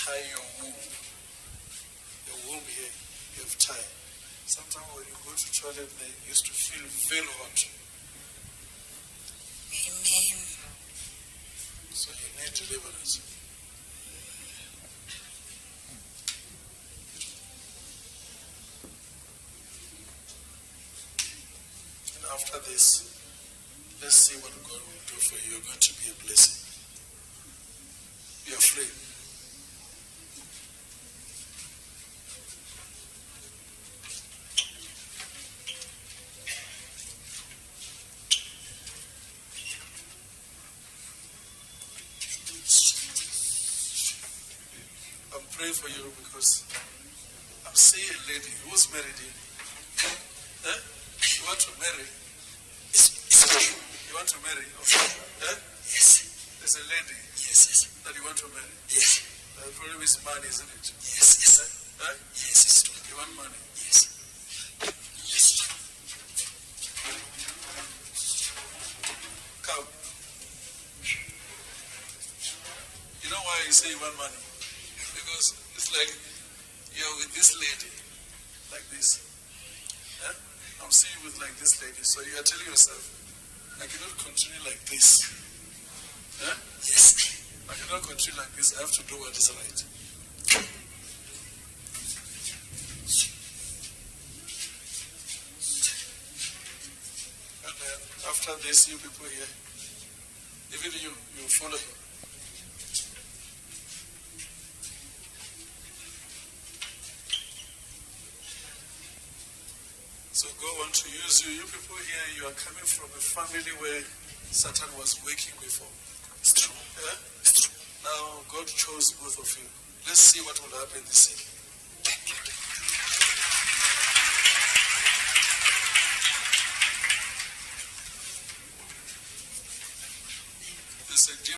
tie your womb. Your womb here, you have tie. Sometimes when you go to toilet, they used to feel very hot. Amen. So you need deliverance. And after this, let's see what God will do for you. You're going to be a blessing. Be afraid. I'm praying for you because I'm seeing a lady who's married here. Huh? You want to marry? You want to marry? Okay. Huh? Yes. There's a lady Yes. that you want to marry. Yes. The problem is money, isn't it? Yes. Huh? Yes, it's true. You want money? Yes. Come. You know why you say you want money? Because it's like you're with this lady, like this. Huh? I'm seeing you with like this lady. So you are telling yourself, I cannot continue like this. Huh? Yes. I cannot continue like this. I have to do what is right. And then after this, you people here, even you follow him. So God wants to use you. You people here, you are coming from a family where Satan was working before. It's true. Yeah? It's true. Now God chose both of you. Let's see what will happen this year. Thank you.